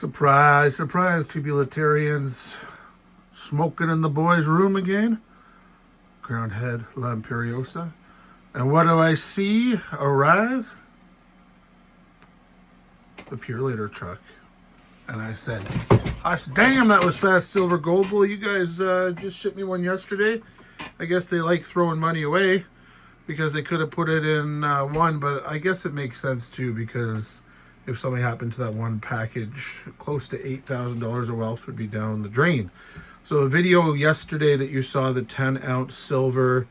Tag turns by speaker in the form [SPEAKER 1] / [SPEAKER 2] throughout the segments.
[SPEAKER 1] Surprise, surprise, tribulitarians. Smoking in the boys' room again. Crowned Head La Imperiosa. And what do I see arrive? The Purelator truck. And I said, gosh, damn, that was fast, Silver Gold. Well, you guys just shipped me one yesterday. I guess they like throwing money away because they could have put it in one, but I guess it makes sense too, because if something happened to that one package, close to $8,000 of wealth would be down the drain. So the video yesterday that you saw, the 10-ounce silver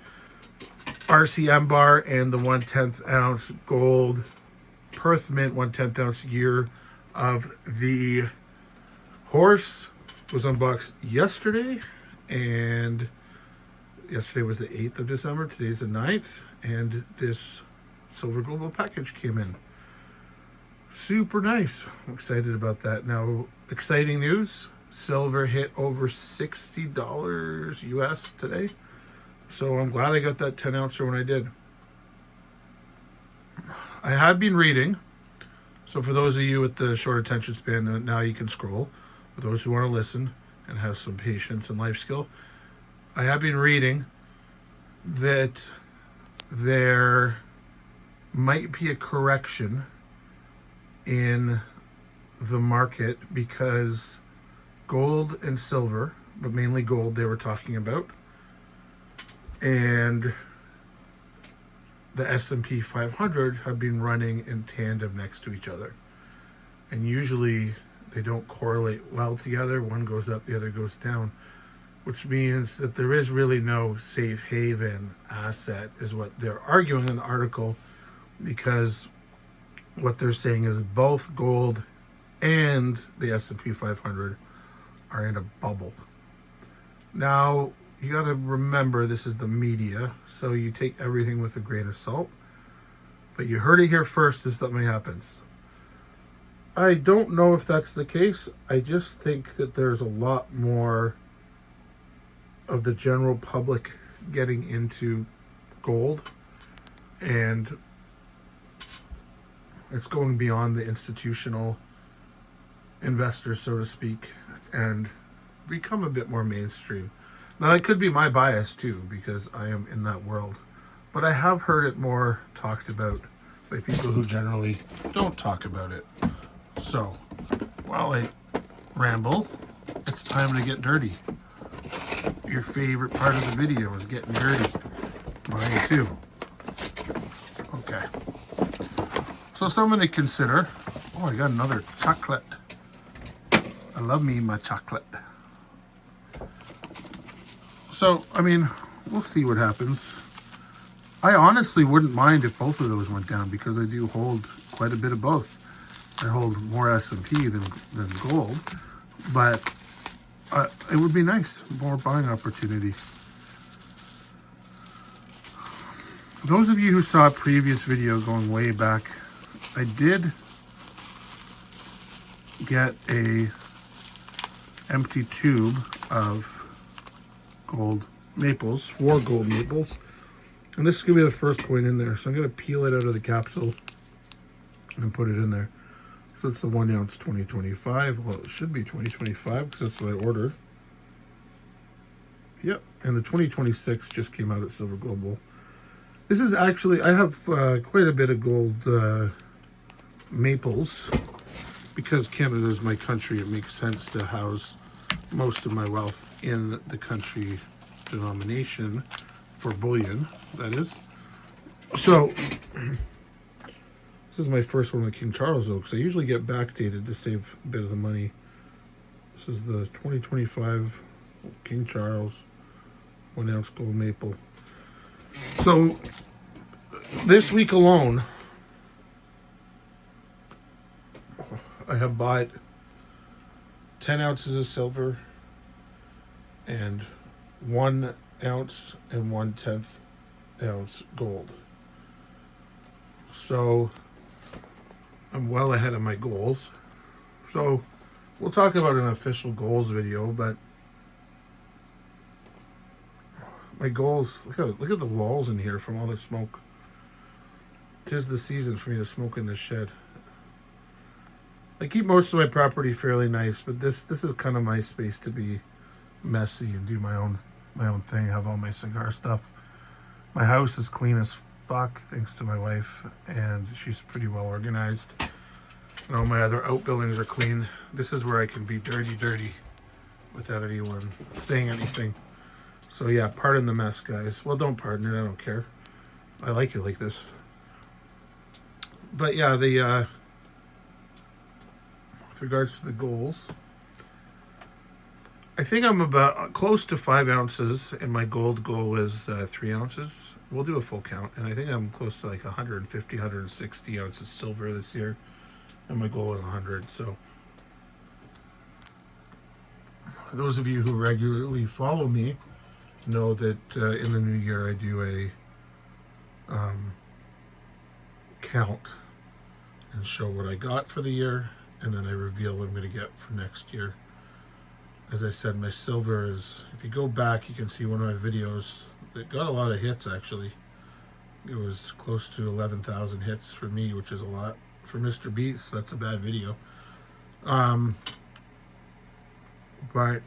[SPEAKER 1] RCM bar and the 1/10 ounce gold Perth Mint 1/10 ounce year of the horse was unboxed yesterday, and yesterday was the 8th of December. Today's the 9th, and this Silver Global package came in. Super nice. I'm excited about that. Now, exciting news. Silver hit over $60 US today. So I'm glad I got that 10 ouncer when I did. I have been reading. So for those of you with the short attention span, now you can scroll. For those who want to listen and have some patience and life skill, I have been reading that there might be a correction in the market because gold and silver, but mainly gold they were talking about, and the S&P 500 have been running in tandem next to each other. And usually they don't correlate well together. One goes up, the other goes down, which means that there is really no safe haven asset, is what they're arguing in the article, because what they're saying is both gold and the S&P 500 are in a bubble. Now, you got to remember, this is the media, so you take everything with a grain of salt. But you heard it here first if something happens. I don't know if that's the case. I just think that there's a lot more of the general public getting into gold, and it's going beyond the institutional investors, so to speak, and become a bit more mainstream. Now, that could be my bias too, because I am in that world, but I have heard it more talked about by people who generally don't talk about it. So while I ramble, it's time to get dirty. Your favorite part of the video is getting dirty. Mine too. Okay. So something to consider. Oh, I got another chocolate. I love me my chocolate. So, I mean, we'll see what happens. I honestly wouldn't mind if both of those went down, because I do hold quite a bit of both. I hold more S&P than gold, but it would be nice, more buying opportunity. Those of you who saw a previous video going way back, I did get a empty tube of gold maples, 4 gold maples, and this is going to be the first coin in there, so I'm going to peel it out of the capsule and put it in there. So it's the 1 ounce 2025. Well, it should be 2025 because that's what I ordered. Yep, and the 2026 just came out at Silver Global. This is actually, I have quite a bit of gold maples. Because Canada is my country, it makes sense to house most of my wealth in the country denomination for bullion, that is. So this is my first one with King Charles, though, because I usually get backdated to save a bit of the money. This is the 2025 King Charles 1 ounce gold maple. So this week alone, I have bought 10 ounces of silver and 1 ounce and 1/10 ounce gold. So I'm well ahead of my goals. So we'll talk about an official goals video, but my goals, look at the walls in here from all the smoke. 'Tis the season for me to smoke in this shed. I keep most of my property fairly nice, but this is kind of my space to be messy and do my own thing. Have all my cigar stuff. My house is clean as fuck, thanks to my wife, and she's pretty well organized. And all my other outbuildings are clean. This is where I can be dirty without anyone saying anything. So yeah, pardon the mess, guys. Well, don't pardon it. I don't care. I like it like this. But yeah, with regards to the goals, I think I'm about close to 5 ounces, and my gold goal is 3 ounces. We'll do a full count, and I think I'm close to like 150, 160 ounces silver this year, and my goal is 100. So, for those of you who regularly follow me know that in the new year I do a count and show what I got for the year, and then I reveal what I'm going to get for next year. As I said, my silver is, if you go back, you can see one of my videos that got a lot of hits, actually. It was close to 11,000 hits for me, which is a lot. For Mr. Beast, that's a bad video. But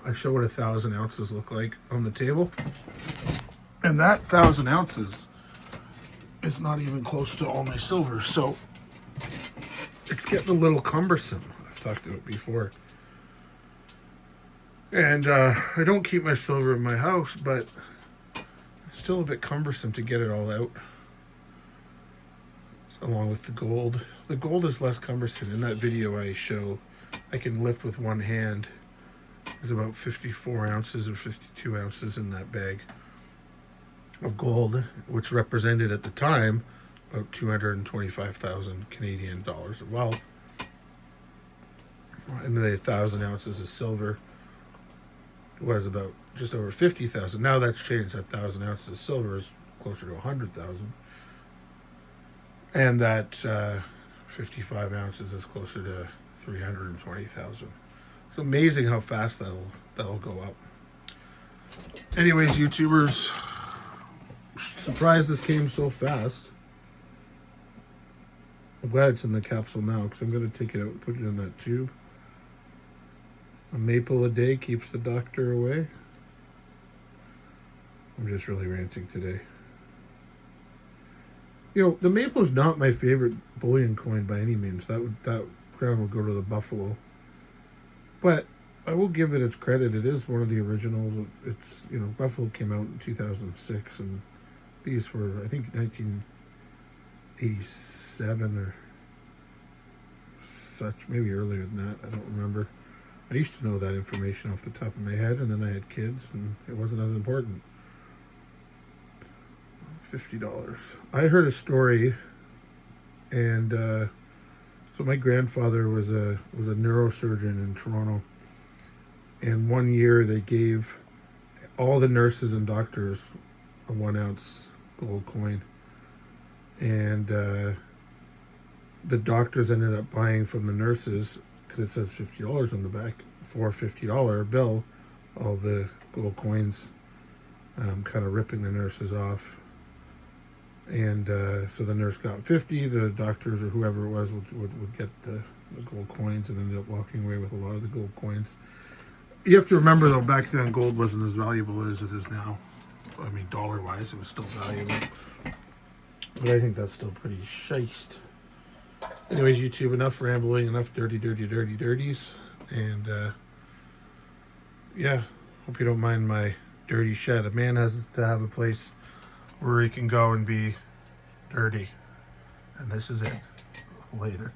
[SPEAKER 1] I show what 1,000 ounces look like on the table. And that 1,000 ounces is not even close to all my silver. So it's getting a little cumbersome. I've talked about it before. And I don't keep my silver in my house, but it's still a bit cumbersome to get it all out. Along with the gold. The gold is less cumbersome. In that video I show, I can lift with one hand. There's about 54 ounces or 52 ounces in that bag of gold, which represented at the time about 225,000 Canadian dollars of wealth. And the 1,000 ounces of silver was about just over 50,000. Now that's changed. That 1,000 ounces of silver is closer to 100,000. And that 55 ounces is closer to 320,000. It's amazing how fast that'll go up. Anyways, YouTubers, surprised this came so fast. I'm glad it's in the capsule now, because I'm going to take it out and put it in that tube. A maple a day keeps the doctor away. I'm just really ranting today. You know, the maple's not my favorite bullion coin by any means. That crown would go to the buffalo. But I will give it its credit. It is one of the originals. It's, you know, Buffalo came out in 2006, and these were, I think, 1987 or such, maybe earlier than that. I don't remember. I used to know that information off the top of my head, and then I had kids, and it wasn't as important. $50. I heard a story, and so my grandfather was a neurosurgeon in Toronto, and one year they gave all the nurses and doctors a 1 ounce gold coin, and the doctors ended up buying from the nurses, because it says $50 on the back, for a $50 bill, all the gold coins, kind of ripping the nurses off. And so the nurse got 50, the doctors or whoever it was would get the gold coins, and ended up walking away with a lot of the gold coins. You have to remember, though, back then gold wasn't as valuable as it is now. I mean, dollar-wise, it was still valuable. But I think that's still pretty shiced. Anyways, YouTube, enough rambling, enough dirties. And, yeah, hope you don't mind my dirty shed. A man has to have a place where he can go and be dirty. And this is it. Later.